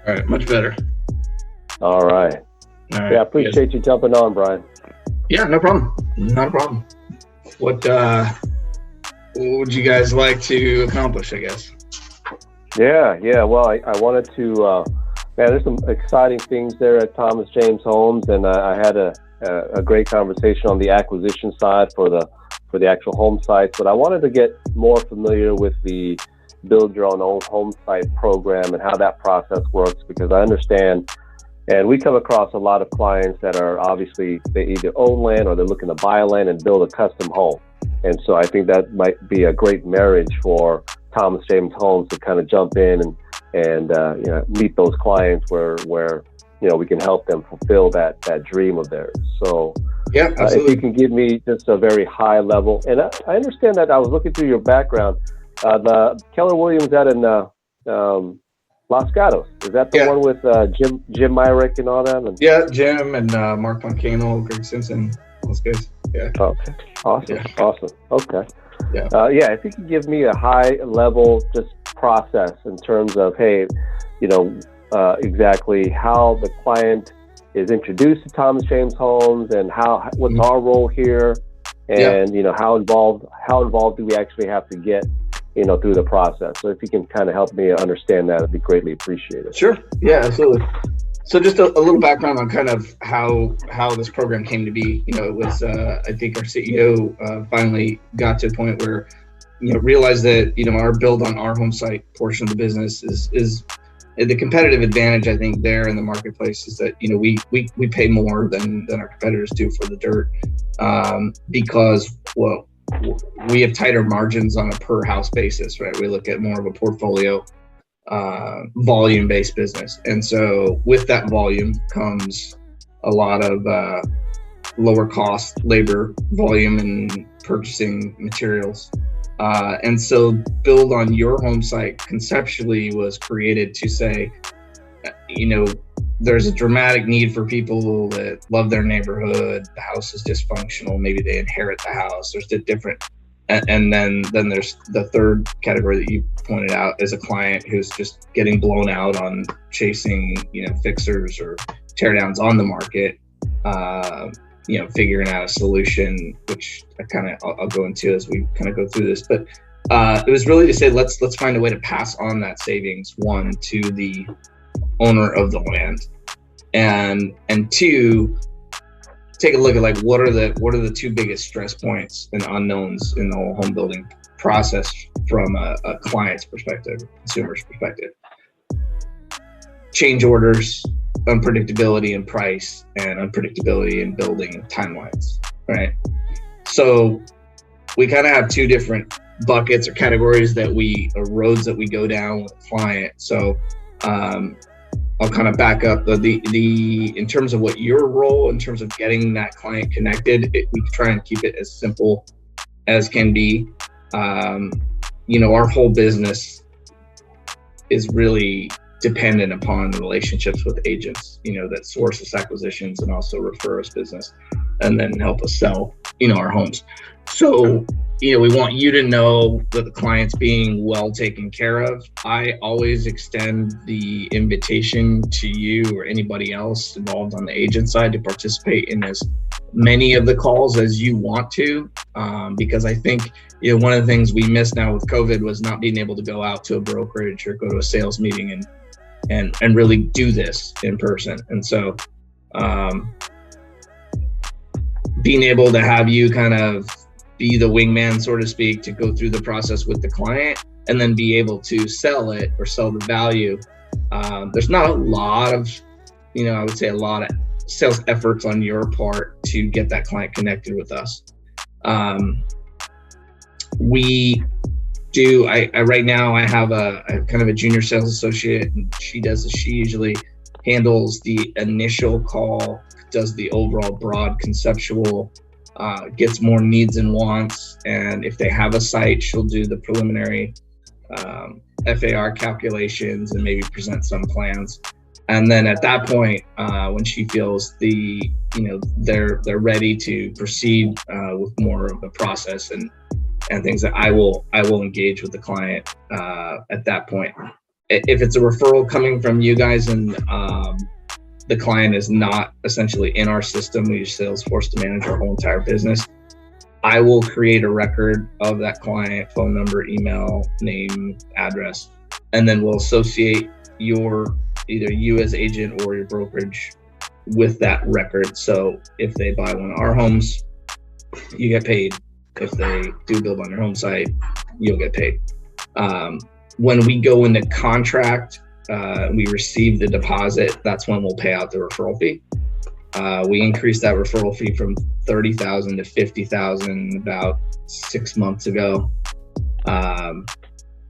All right, much better. All right. All right. Yeah, I appreciate you jumping on, Brian. Yeah, no problem. Not a problem. What would you guys like to accomplish, I guess? Yeah. Well, I wanted to, man, there's some exciting things there at Thomas James Homes, and I had a great conversation on the acquisition side for the actual home sites. But I wanted to get more familiar with the build your own home site program and how that process works, because I understand, and we come across a lot of clients that are obviously, they either own land or they're looking to buy land and build a custom home. And so I think that might be a great marriage for Thomas James Homes to kind of jump in and meet those clients where we can help them fulfill that dream of theirs. So yeah, if you can give me just a very high level, and I understand that I was looking through your background, the Keller Williams out in Los Gatos, is that the one with Jim Myrick and all that? Yeah, Jim and Mark Poncano, Greg Simpson, those guys. Yeah. Okay. Awesome. Yeah. Awesome. Okay. Yeah. If you could give me a high level just process in terms of, hey, exactly how the client is introduced to Thomas James Homes and what's our role here, and how involved do we actually have to get through the process. So if you can kind of help me understand that, it'd be greatly appreciated. Sure. Yeah, absolutely. So just a little background on kind of how this program came to be. It was I think our CEO finally got to a point where realized that our build on our home site portion of the business is the competitive advantage. I think there in the marketplace is that we pay more than our competitors do for the dirt, because we have tighter margins on a per house basis, right? We look at more of a portfolio volume-based business, and so with that volume comes a lot of lower cost labor volume and purchasing materials, and so build on your home site conceptually was created to say, there's a dramatic need for people that love their neighborhood. The house is dysfunctional. Maybe they inherit the house. There's the different, and then there's the third category that you pointed out as a client who's just getting blown out on chasing, fixers or teardowns on the market. Figuring out a solution, which I'll go into as we kind of go through this. But it was really to say, let's find a way to pass on that savings, one, to the owner of the land, and two, take a look at what are the two biggest stress points and unknowns in the whole home building process from a client's perspective, consumer's perspective. Change orders, unpredictability in price, and unpredictability in building timelines, right? So we kind of have two different buckets or categories or roads that we go down with a client. So I'll kind of back up the in terms of what your role in terms of getting that client connected. We try and keep it as simple as can be. Our whole business is really dependent upon the relationships with agents, that source us acquisitions and also refer us business and then help us sell, our homes. So, we want you to know that the client's being well taken care of. I always extend the invitation to you or anybody else involved on the agent side to participate in as many of the calls as you want to, because I think, one of the things we missed now with COVID was not being able to go out to a brokerage or go to a sales meeting and really do this in person. And so being able to have you kind of be the wingman, so to speak, to go through the process with the client and then be able to sell it or sell the value. There's not a lot of, I would say a lot of sales efforts on your part to get that client connected with us. We do, right now I have a kind of a junior sales associate, and she usually handles the initial call, does the overall broad conceptual, gets more needs and wants, and if they have a site, she'll do the preliminary FAR calculations and maybe present some plans. And then at that point, when she feels they're ready to proceed with more of the process and things, that I will engage with the client at that point. if it's a referral coming from you guys and the client is not essentially in our system, we use Salesforce to manage our whole entire business, I will create a record of that client, phone number, email, name, address, and then we'll associate either you as agent or your brokerage with that record. So if they buy one of our homes, you get paid. If they do build on your home site, you'll get paid. When we go into contract, we receive the deposit, that's when we'll pay out the referral fee. We increased that referral fee from $30,000 to $50,000 about 6 months ago.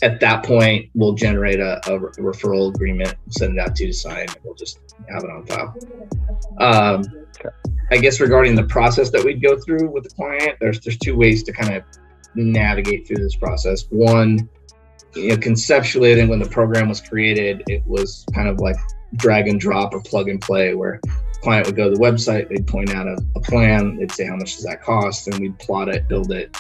At that point, we'll generate a referral agreement, send it out to you to sign, and we'll just have it on file. I guess regarding the process that we'd go through with the client, there's two ways to kind of navigate through this process. One, conceptually, I think when the program was created, it was kind of like drag and drop or plug and play, where the client would go to the website, they'd point out a plan, they'd say how much does that cost, and we'd plot it, build it,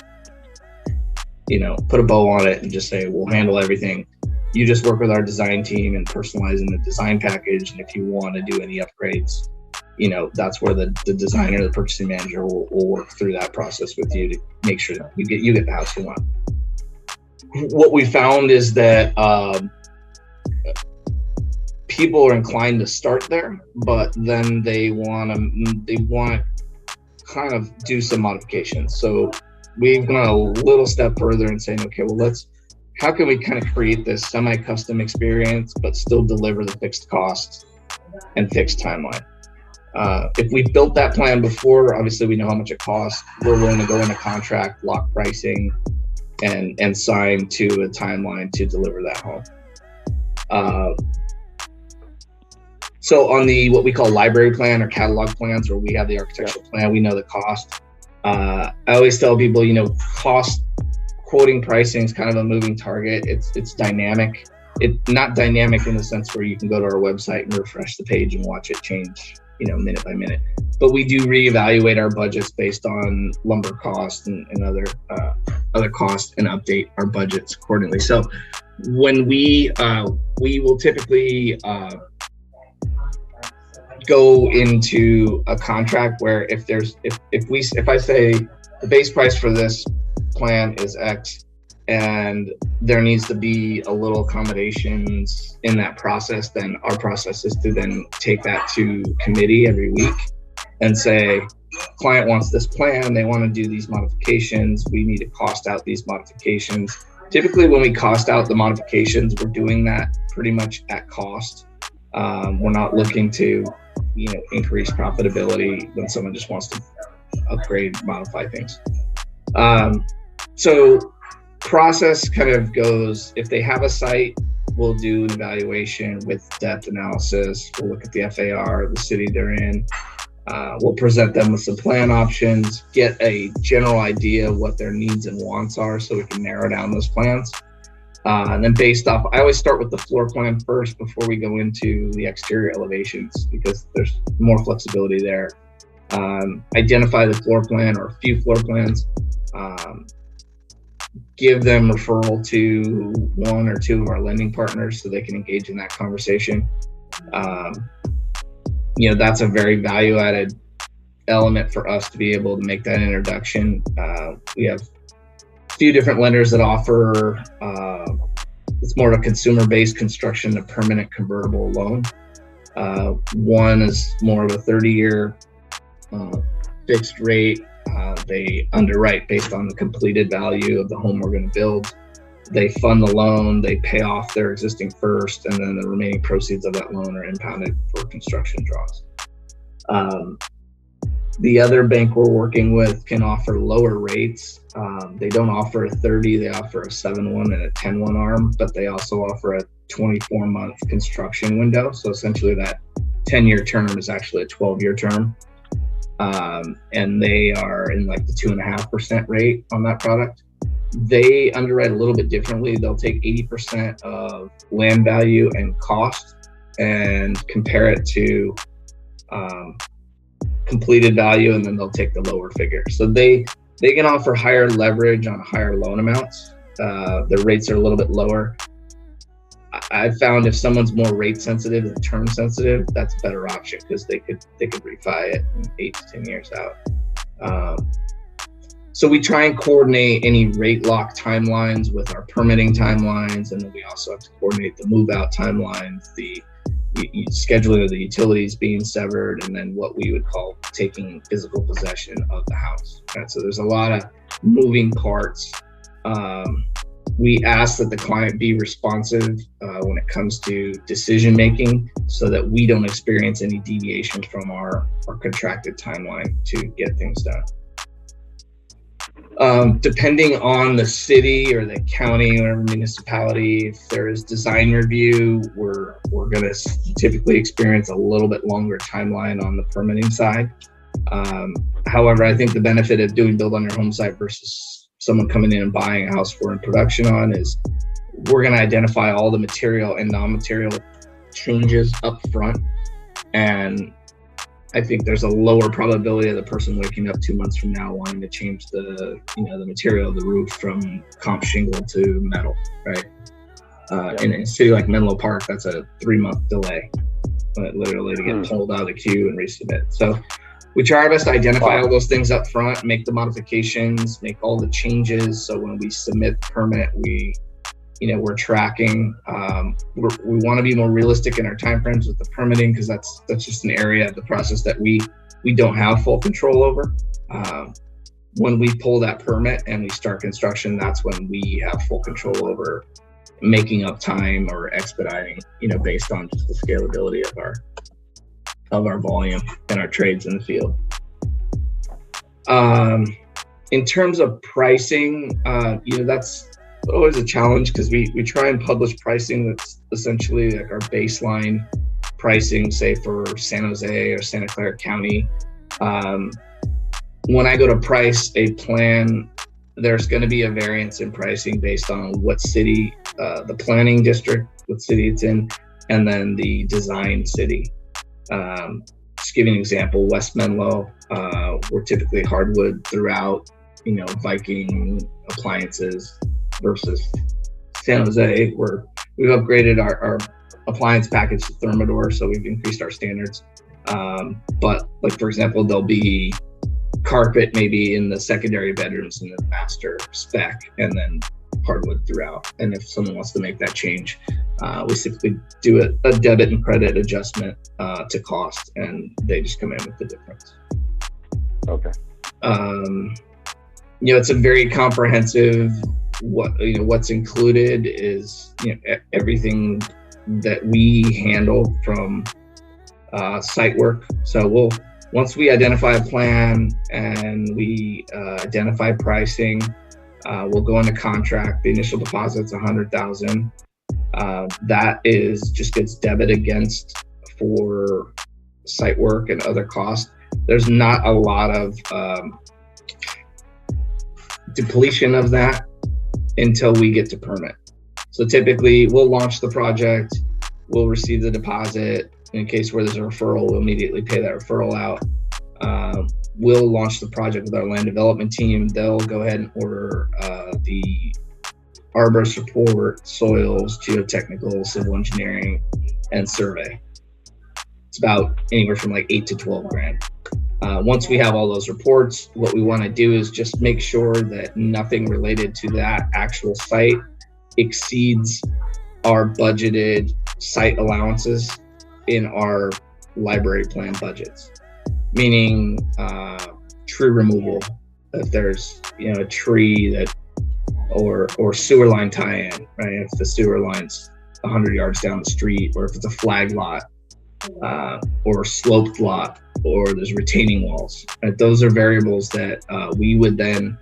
put a bow on it, and just say we'll handle everything. You just work with our design team and personalizing the design package, and if you want to do any upgrades, that's where the designer, the purchasing manager will work through that process with you to make sure that you get the house you want. What we found is that people are inclined to start there, but then they want to kind of do some modifications. So we've gone a little step further and saying, okay, well, how can we kind of create this semi-custom experience, but still deliver the fixed cost and fixed timeline? If we built that plan before, obviously we know how much it costs. We're willing to go into contract, lock pricing, and sign to a timeline to deliver that home. So on the what we call library plan or catalog plans, where we have the architectural plan, we know the cost. I always tell people, cost quoting pricing is kind of a moving target. It's dynamic. It's not dynamic in the sense where you can go to our website and refresh the page and watch it change, minute by minute. But we do reevaluate our budgets based on lumber cost and other costs, and update our budgets accordingly. So when we will typically go into a contract where if I say the base price for this plan is X, and there needs to be a little accommodations in that process, then our process is to then take that to committee every week and say, client wants this plan, they want to do these modifications, we need to cost out these modifications. Typically when we cost out the modifications, we're doing that pretty much at cost. We're not looking to increase profitability when someone just wants to upgrade, modify things. So process kind of goes, if they have a site, we'll do an evaluation with depth analysis. We'll look at the FAR, the city they're in. We'll present them with some plan options, get a general idea of what their needs and wants are so we can narrow down those plans. And then based off, I always start with the floor plan first before we go into the exterior elevations, because there's more flexibility there. Identify the floor plan or a few floor plans. Give them referral to one or two of our lending partners so they can engage in that conversation. That's a very value-added element for us to be able to make that introduction. We have a few different lenders that offer, it's more of a consumer-based construction, a permanent convertible loan. One is more of a 30-year fixed rate. They underwrite based on the completed value of the home we're going to build. They fund the loan, they pay off their existing first, and then the remaining proceeds of that loan are impounded for construction draws. The other bank we're working with can offer lower rates. They don't offer a 30, they offer a 7-1 and a 10-1 arm, but they also offer a 24-month construction window. So essentially that 10-year term is actually a 12-year term. And they are in like the 2.5% rate on that product. They underwrite a little bit differently. They'll take 80% of land value and cost and compare it to completed value, and then they'll take the lower figure. So they can offer higher leverage on higher loan amounts. Their rates are a little bit lower. I've found if someone's more rate sensitive than term sensitive, that's a better option because they could refi it in 8 to 10 years out. So we try and coordinate any rate lock timelines with our permitting timelines, and then we also have to coordinate the move out timelines, the scheduling of the utilities being severed, and then what we would call taking physical possession of the house. Right? So there's a lot of moving parts. We ask that the client be responsive when it comes to decision making, so that we don't experience any deviation from our contracted timeline to get things done. Depending on the city or the county or municipality, if there is design review, we're going to typically experience a little bit longer timeline on the permitting side. However, I think the benefit of doing build on your home site versus someone coming in and buying a house for in production on is we're going to identify all the material and non-material changes up front, and I think there's a lower probability of the person waking up 2 months from now wanting to change the material of the roof from comp shingle to metal, right? In a city like Menlo Park, that's a 3-month delay, literally, to get pulled out of the queue and resubmit. So we try our best to identify all those things up front, make the modifications, make all the changes. So when we submit the permit, we're tracking. We want to be more realistic in our timeframes with the permitting, because that's just an area of the process that we don't have full control over. When we pull that permit and we start construction, that's when we have full control over making up time or expediting, based on just the scalability of our volume and our trades in the field. In terms of pricing, that's always a challenge, because we try and publish pricing that's essentially like our baseline pricing, say for San Jose or Santa Clara County. When I go to price a plan, there's going to be a variance in pricing based on what city, the planning district, what city it's in, and then the design city. Just give you an example, West Menlo, we're typically hardwood throughout, Viking appliances, versus San Jose, where we've upgraded our appliance package to Thermador, so we've increased our standards. But like, for example, there'll be carpet maybe in the secondary bedrooms in the master spec, and then hardwood throughout. And if someone wants to make that change, we simply do a debit and credit adjustment to cost, and they just come in with the difference. Okay. It's a very comprehensive. What's included is everything that we handle from site work. So once we identify a plan and we identify pricing, we'll go into contract. The initial deposit's $100,000. That just gets debit against for site work and other costs. There's not a lot of depletion of that until we get to permit. So typically we'll launch the project, we'll receive the deposit. In case where there's a referral, we'll immediately pay that referral out. We'll launch the project with our land development team. They'll go ahead and order the arborist report, soils, geotechnical, civil engineering, and survey. It's about anywhere from like 8 to 12 grand. Once we have all those reports, what we want to do is just make sure that nothing related to that actual site exceeds our budgeted site allowances in our library plan budgets. Meaning tree removal, if there's a tree that or sewer line tie-in, right? If the sewer line's 100 yards down the street, or if it's a flag lot, or sloped lot, or there's retaining walls. Right? Those are variables that we would then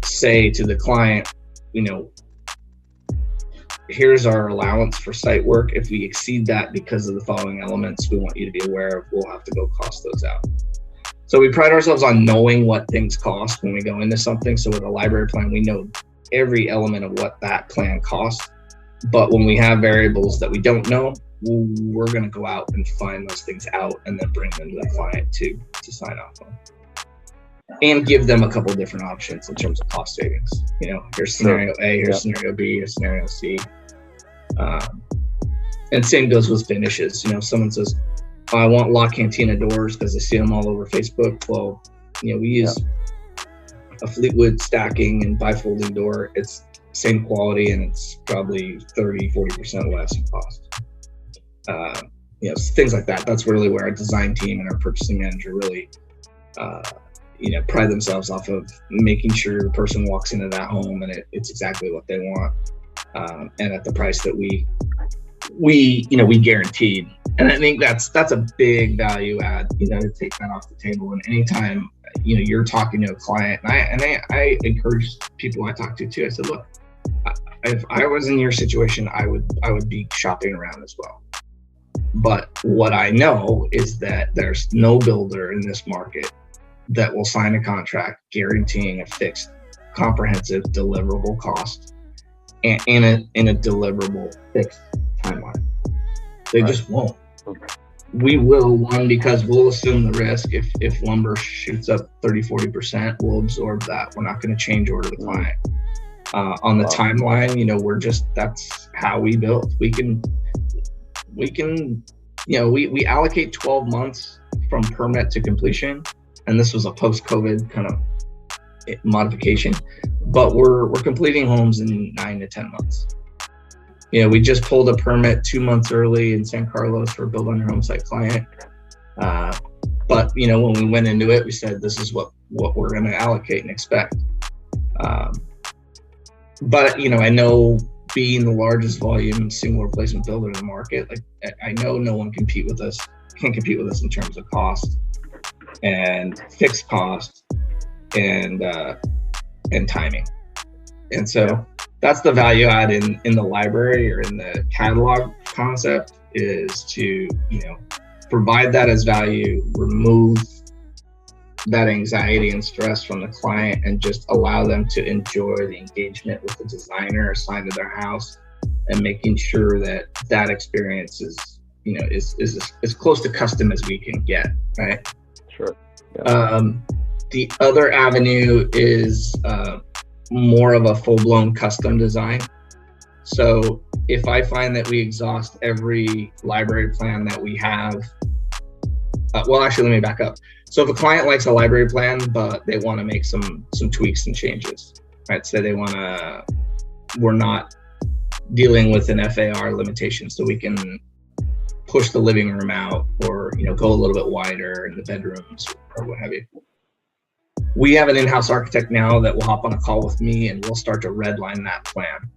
say to the client, here's our allowance for site work. If we exceed that because of the following elements, we want you to be aware of, we'll have to go cost those out. So we pride ourselves on knowing what things cost when we go into something. So with a library plan, we know every element of what that plan costs. But when we have variables that we don't know, we're going to go out and find those things out and then bring them to the client to sign off on. And give them a couple different options in terms of cost savings. Here's scenario A, here's scenario B, here's scenario C. And same goes with finishes. You know, if someone says, oh, I want La Cantina doors because I see them all over Facebook. Well, you know, we use a Fleetwood stacking and bifolding door. It's same quality and it's probably 30-40% less in cost. You know, things like that. That's really where our design team and our purchasing manager really you know, pride themselves off of making sure the person walks into that home and it's exactly what they want, and at the price that we you know, we guaranteed. And I think that's a big value add, you know, to take that off the table. And anytime, you know, you're talking to a client, and I encourage people I talk to too. I said, look, if I was in your situation, I would be shopping around as well. But what I know is that there's no builder in this market that will sign a contract guaranteeing a fixed, comprehensive, deliverable cost and in a deliverable fixed timeline. They just won't. We will, one, because we'll assume the risk. If lumber shoots up 30-40%, we'll absorb that. We're not going to change order the client. On the timeline, you know, that's how we build. We can, you know, we allocate 12 months from permit to completion. And this was a post-COVID kind of modification, but we're completing homes in 9 to 10 months. You know, we just pulled a permit 2 months early in San Carlos for a build on your home site client. But, you know, when we went into it, we said, this is what we're going to allocate and expect. But, you know, I know being the largest volume single replacement builder in the market, like I know no one can't compete with us in terms of cost and fixed cost and timing. And so that's the value add in the library or in the catalog concept, is to, you know, provide that as value, remove that anxiety and stress from the client, and just allow them to enjoy the engagement with the designer assigned to their house, and making sure that that experience is, you know, is as close to custom as we can get, right? Sure. Yeah. The other avenue is more of a full-blown custom design. So if I find that we exhaust every library plan that we have, well, actually, let me back up. So if a client likes a library plan, but they want to make some tweaks and changes, right? So we're not dealing with an FAR limitation, so we can push the living room out, or, you know, go a little bit wider in the bedrooms or what have you. We have an in-house architect now that will hop on a call with me, and we'll start to redline that plan.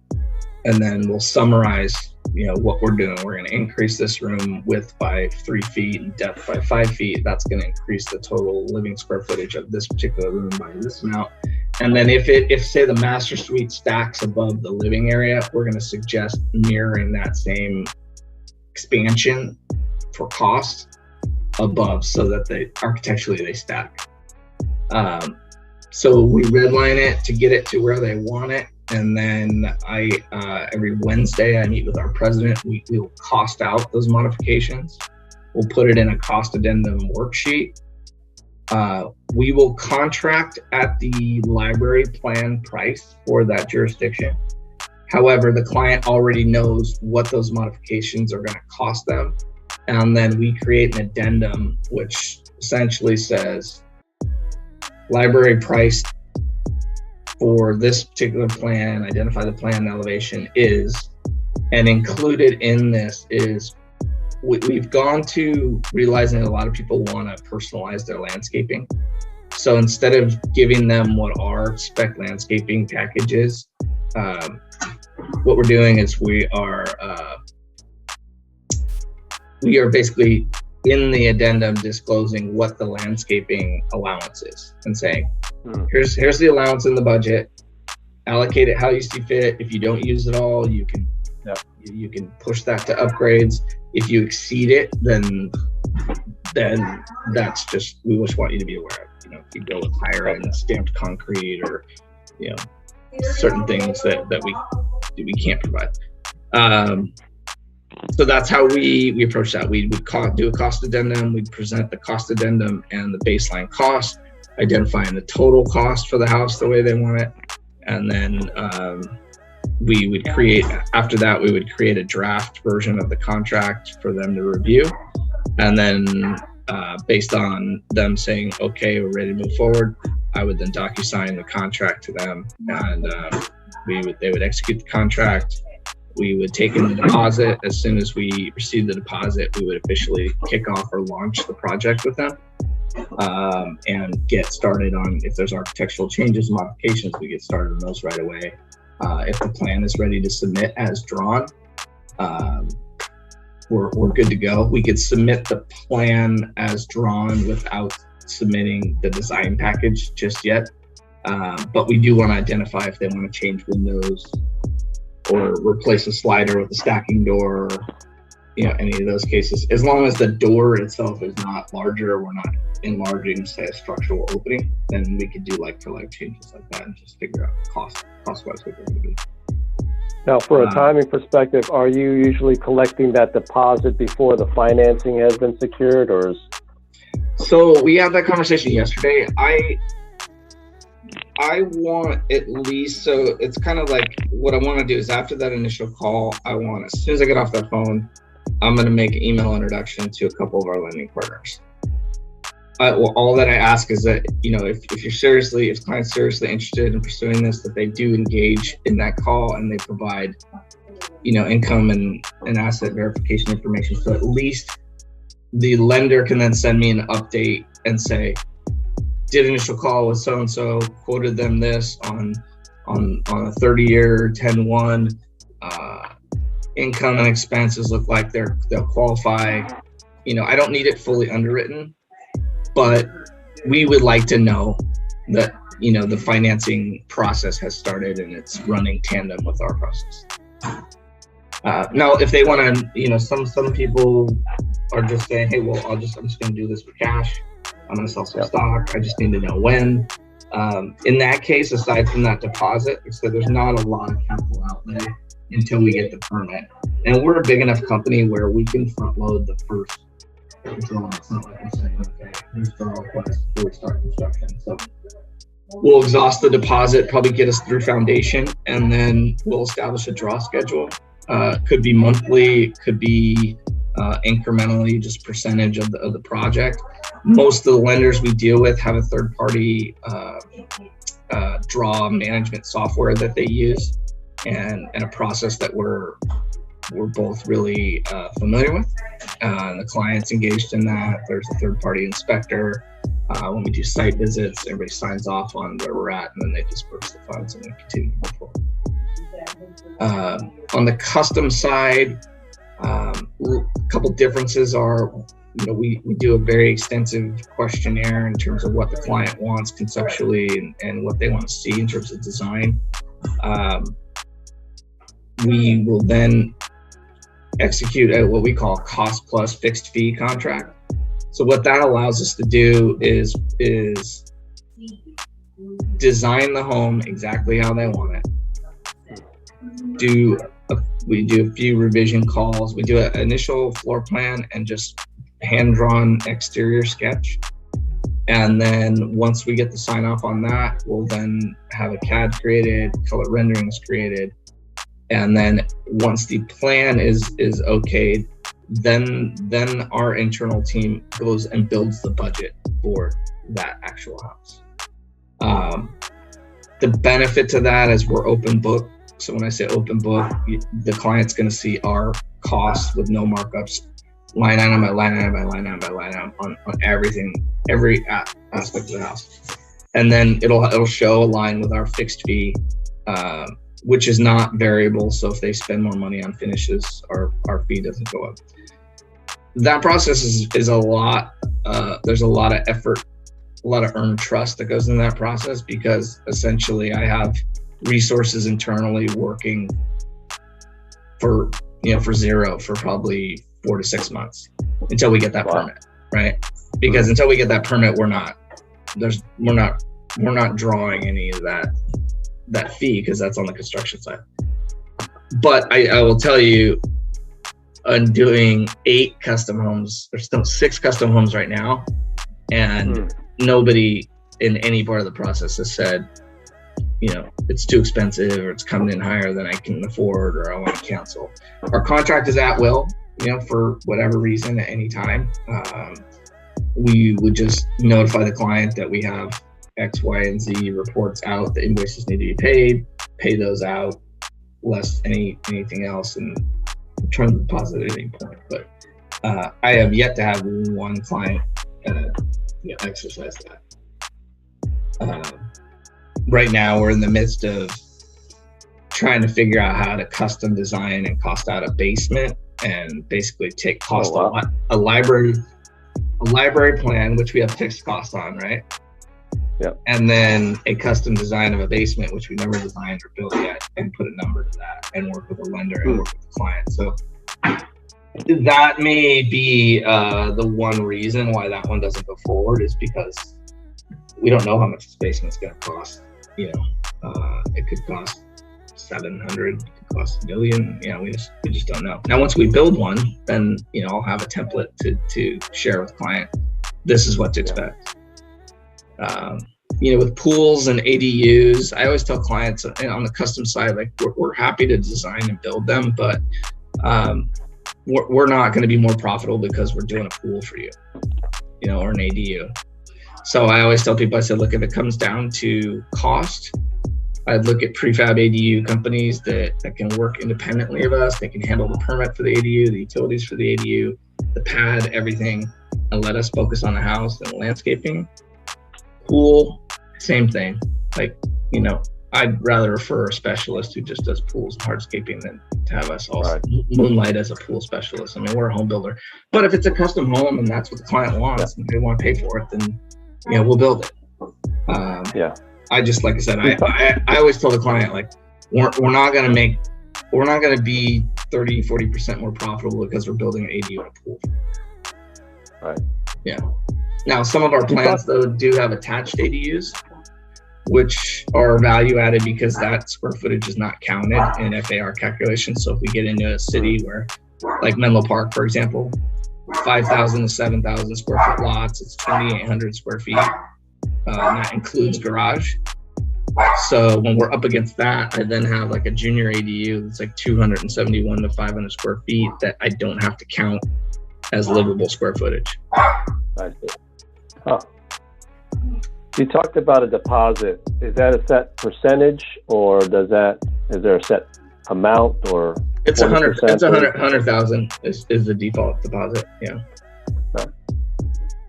And then we'll summarize, you know, what we're doing. We're going to increase this room width by 3 feet and depth by 5 feet. That's going to increase the total living square footage of this particular room by this amount. And then if say the master suite stacks above the living area, we're going to suggest mirroring that same expansion for cost above, so that architecturally they stack. So we redline it to get it to where they want it. And then every Wednesday I meet with our president. We'll cost out those modifications. We'll put it in a cost addendum worksheet. We will contract at the library plan price for that jurisdiction. However, the client already knows what those modifications are going to cost them. And then we create an addendum, which essentially says library price for this particular plan, identify the plan elevation is, and included in this is, we've gone to realizing that a lot of people want to personalize their landscaping. So instead of giving them what our spec landscaping package is, what we're doing is we are basically in the addendum disclosing what the landscaping allowance is, and saying, here's the allowance in the budget, allocate it how you see fit. If you don't use it all, you can push that to upgrades. If you exceed it, then that's just, we just want you to be aware of, you know, if you go with higher end stamped concrete, or, you know, certain things that we can't provide. So that's how we approach that. We would do a cost addendum. We'd present the cost addendum and the baseline cost, identifying the total cost for the house the way they want it, and then we would create a draft version of the contract for them to review, and then based on them saying, okay, we're ready to move forward, I would then DocuSign the contract to them, and they would execute the contract. We would take in the deposit. As soon as we received the deposit, we would officially kick off or launch the project with them, and get started on, if there's architectural changes, modifications, we get started on those right away. If the plan is ready to submit as drawn, we're good to go. We could submit the plan as drawn without submitting the design package just yet. But we do want to identify if they want to change windows or replace a slider with a stacking door, any of those cases. As long as the door itself is not larger, we're not enlarging, say, a structural opening, then we could do like-for-like changes like that and just figure out cost-wise what they're going to be. Now, for a timing perspective, are you usually collecting that deposit before the financing has been secured, or is... So we had that conversation yesterday. I want at least, so it's kind of like what I want to do is after that initial call, as soon as I get off that phone, I'm going to make an email introduction to a couple of our lending partners. All that I ask is that, if clients seriously interested in pursuing this, that they do engage in that call and they provide, income and asset verification information. So at least the lender can then send me an update and say, did initial call with so-and-so, quoted them this on a 30-year 10-1, income and expenses look like they'll qualify. I don't need it fully underwritten, but we would like to know that, the financing process has started and it's running tandem with our process. Now, if they want to, some people are just saying, hey, well, I'm just going to do this for cash. I'm going to sell some stock. I just need to know when. In that case, aside from that deposit, so there's not a lot of capital outlay until we get the permit. And we're a big enough company where we can front load the first draw. It's not like I'm saying, okay, here's draw request before we start construction. So we'll exhaust the deposit, probably get us through foundation, and then we'll establish a draw schedule. Could be monthly, could be incrementally, just percentage of the project. Most of the lenders we deal with have a third-party draw management software that they use, and a process that we're both really familiar with. The client's engaged in that. There's a third-party inspector. When we do site visits, everybody signs off on where we're at, and then they disperse the funds and then continue to move forward. On the custom side, a couple differences are, we do a very extensive questionnaire in terms of what the client wants conceptually and what they want to see in terms of design. We will then execute what we call cost plus fixed fee contract. So what that allows us to do is design the home exactly how they want it. We do a few revision calls. We do an initial floor plan and just hand-drawn exterior sketch. And then once we get the sign off on that, we'll then have a CAD created, color renderings created. And then once the plan is okayed, then our internal team goes and builds the budget for that actual house. The benefit to that is we're open book. So when I say open book, the client's going to see our costs with no markups, line item by line item by line item by line item on everything, every aspect of the house. And then it'll show a line with our fixed fee, which is not variable. So if they spend more money on finishes, our fee doesn't go up. That process is a lot. There's a lot of effort, a lot of earned trust that goes into that process, because essentially I have resources internally working for zero for probably 4 to 6 months until we get that permit, right? Because until we get that permit, we're not drawing any of that fee, because that's on the construction side. But I will tell you, I'm doing 8 custom homes. There's still 6 custom homes right now, and nobody in any part of the process has said, it's too expensive, or it's coming in higher than I can afford, or I want to cancel. Our contract is at will, for whatever reason at any time. We would just notify the client that we have X, Y, and Z reports out. The invoices need to be paid, pay those out, less anything else, and return the deposit at any point. But I have yet to have one client exercise that. Right now, we're in the midst of trying to figure out how to custom design and cost out a basement, and basically take cost a library plan, which we have fixed costs on, right? Yep. And then a custom design of a basement, which we never designed or built yet, and put a number to that, and work with a lender and work with the client. So that may be the one reason why that one doesn't go forward, is because we don't know how much this basement's going to cost. It could cost 700, it could cost $1 million. We just don't know. Now, once we build one, then I'll have a template to share with client. This is what to expect. With pools and ADUs, I always tell clients on the custom side, like we're happy to design and build them, but we're not going to be more profitable because we're doing a pool for you, or an ADU. So I always tell people, I said, look, if it comes down to cost, I'd look at prefab ADU companies that can work independently of us. They can handle the permit for the ADU, the utilities for the ADU, the pad, everything, and let us focus on the house and landscaping. Pool, same thing. Like, I'd rather refer a specialist who just does pools and hardscaping than to have us all moonlight as a pool specialist. I mean, we're a home builder. But if it's a custom home and that's what the client wants and they want to pay for it, then we'll build it. I just, like I said, I always tell the client, like, we're not going to be 30, 40% more profitable because we're building an ADU and a pool. Right. Yeah. Now, some of our plans, though, do have attached ADUs, which are value added because that square footage is not counted in FAR calculations. So if we get into a city where, like Menlo Park, for example, 5,000 to 7,000 square foot lots, it's 2,800 square feet. That includes garage. So when we're up against that, I then have like a junior ADU that's like 271 to 500 square feet that I don't have to count as livable square footage. I see. Huh. You talked about a deposit. Is that a set percentage, or is there a set amount, or it's 100? It's 100,000 is the default deposit. Yeah. Right.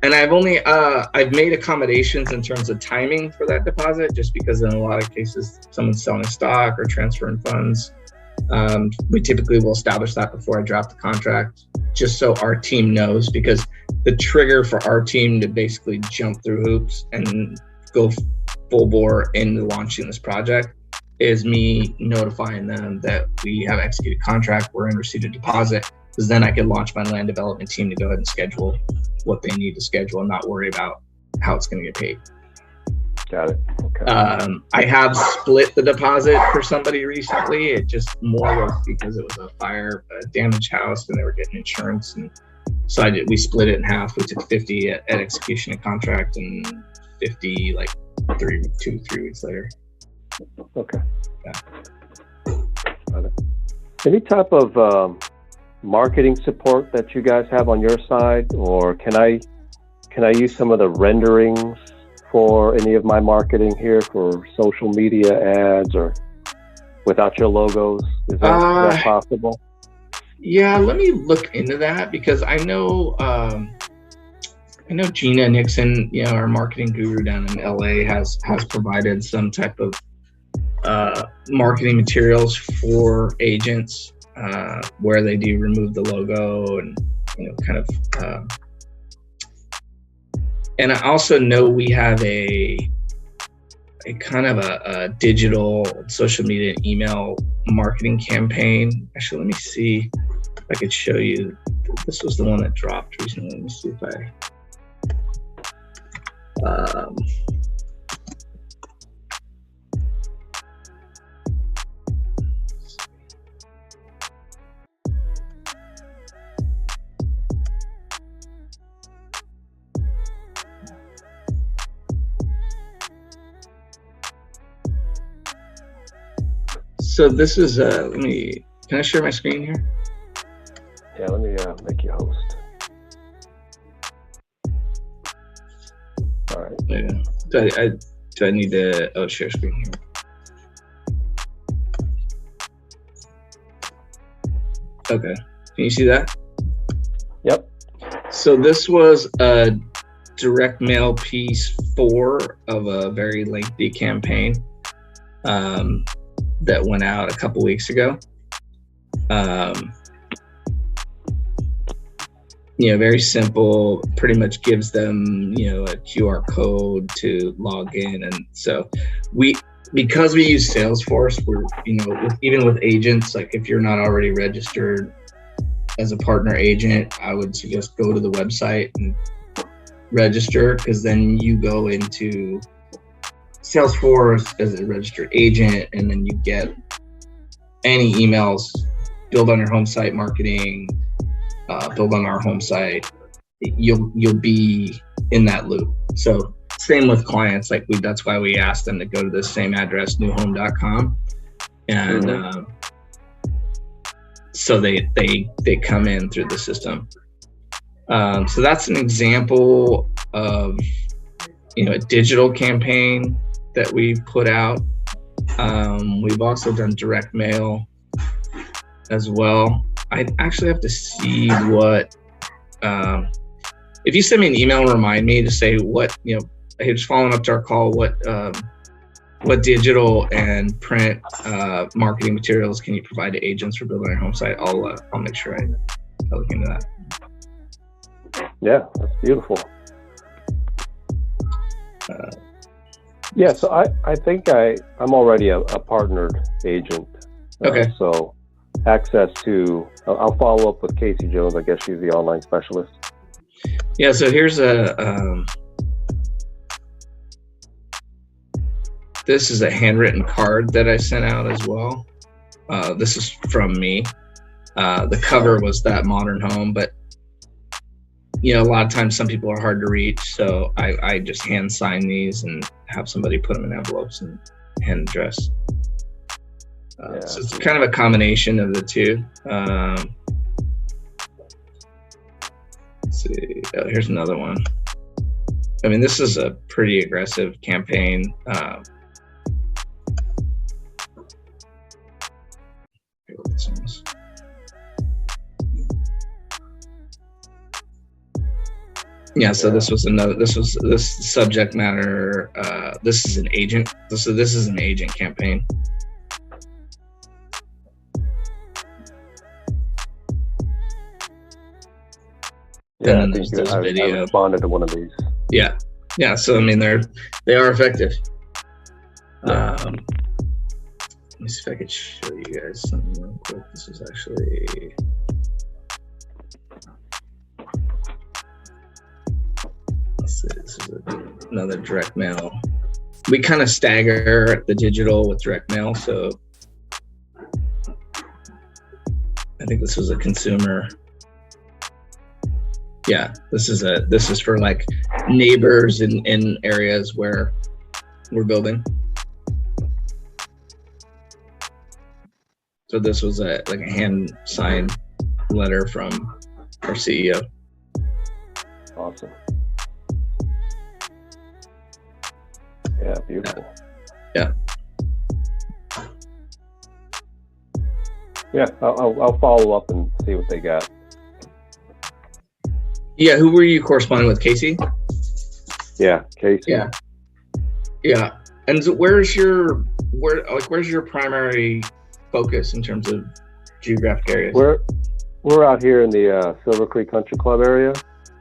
And I've made accommodations in terms of timing for that deposit, just because in a lot of cases someone's selling stock or transferring funds. We typically will establish that before I draft the contract, just so our team knows, because the trigger for our team to basically jump through hoops and go full bore into launching this project is me notifying them that we have executed contract, we're in receipt of deposit, because then I can launch my land development team to go ahead and schedule what they need to schedule and not worry about how it's going to get paid. Got it. Okay. I have split the deposit for somebody recently. It just more was because it was a damaged house, and they were getting insurance, and so we split it in half. We took 50 at execution of contract, and 50 like 3 weeks later. Okay. Yeah. Got it. Any type of marketing support that you guys have on your side, or can I use some of the renderings for any of my marketing here for social media ads, or without your logos? Is that possible? Yeah, let me look into that, because I know Gina Nixon, our marketing guru down in LA, has provided some type of marketing materials for agents where they do remove the logo and kind of. And I also know we have a kind of a digital social media and email marketing campaign. Actually, let me see if I could show you. This was the one that dropped recently. Let me see if I. So this is can I share my screen here? Yeah, let me make you host. All right. Yeah. Do I need to share screen here? Okay. Can you see that? Yep. So this was a direct mail piece 4 of a very lengthy campaign that went out a couple weeks ago. Very simple, pretty much gives them, a QR code to log in. And so because we use Salesforce, we're, even with agents, like if you're not already registered as a partner agent, I would suggest go to the website and register, because then you go into Salesforce as a registered agent, and then you get any emails, build on your home site marketing, build on our home site. You'll be in that loop. So same with clients, like that's why we asked them to go to the same address, newhome.com, and so they come in through the system. So that's an example of a digital campaign that we put out. We've also done direct mail as well. I actually have to see what if you send me an email and remind me to say what, hey, just following up to our call, what digital and print marketing materials can you provide to agents for building their home site? I'll make sure I look into that. Yeah, that's beautiful. Yeah, so I think I'm already a partnered agent. Okay. So access to, I'll follow up with Casey Jones. I guess she's the online specialist. Yeah, so here's this is a handwritten card that I sent out as well. This is from me. The cover was that modern home, but a lot of times some people are hard to reach, so I just hand sign these and have somebody put them in envelopes and hand address. So it's kind of a combination of the two. Let's see. Oh, here's another one. I mean, this is a pretty aggressive campaign. Yeah, so this subject matter, this is an agent. So this is an agent campaign. Yeah, and then there's this video. I responded to one of these. Yeah. So I mean, they are effective. Yeah. Let me see if I could show you guys something real quick. This is actually. Let's see. This is another direct mail. We kind of stagger the digital with direct mail, so I think this was a consumer. Yeah, this is for like neighbors in areas where we're building. So this was a hand signed letter from our CEO. Awesome. Yeah, beautiful. Yeah. Yeah, I'll follow up and see what they got. Yeah, who were you corresponding with, Casey? Yeah, Casey. Yeah. And so where's your primary focus in terms of geographic areas? We're out here in the Silver Creek Country Club area.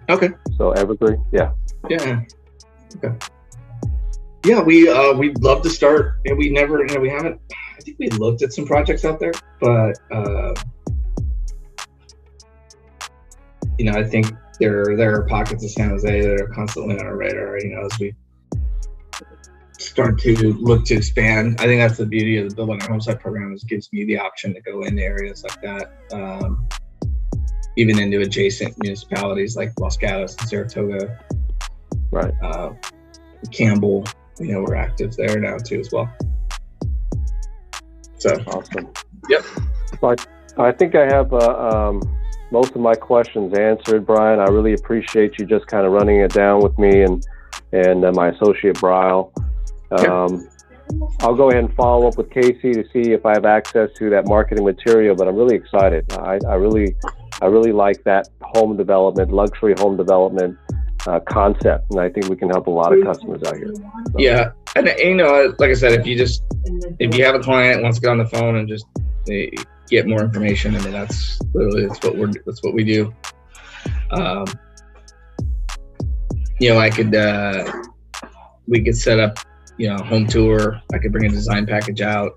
Okay. So Evergreen. Yeah. Yeah. Okay. Yeah, we'd love to start. We never, we haven't. I think we looked at some projects out there, but I think there are pockets of San Jose that are constantly on our radar. As we start to look to expand. I think that's the beauty of the Build on Your Home Site program, is it gives me the option to go into areas like that, even into adjacent municipalities like Los Gatos and Saratoga. Right. Campbell, we're active there now too as well. So awesome. Yep. So I think I have most of my questions answered, Brian. I really appreciate you just kind of running it down with me and my associate Bryle. I'll go ahead and follow up with Casey to see if I have access to that marketing material, but I'm really excited. I really like that home development, luxury home development concept, and I think we can help a lot of customers out here. So. Yeah, and you know, like I said, if you have a client wants to get on the phone and just get more information, I mean, that's what we do. You know, we could set up, you know, home tour. I could bring a design package out.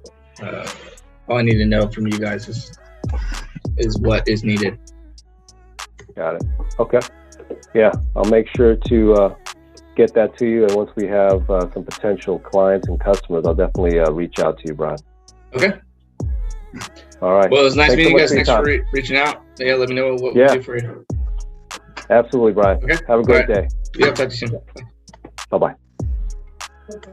All I need to know from you guys is what is needed. Got it. Okay. Yeah, I'll make sure to get that to you. And once we have some potential clients and customers, I'll definitely reach out to you, Brian. Okay. All right. Well, it was nice meeting you guys. Thanks for reaching out. Yeah, let me know what we do for you. Absolutely, Brian. Okay. Have a great day. Yeah, talk to you soon. Bye-bye. Okay.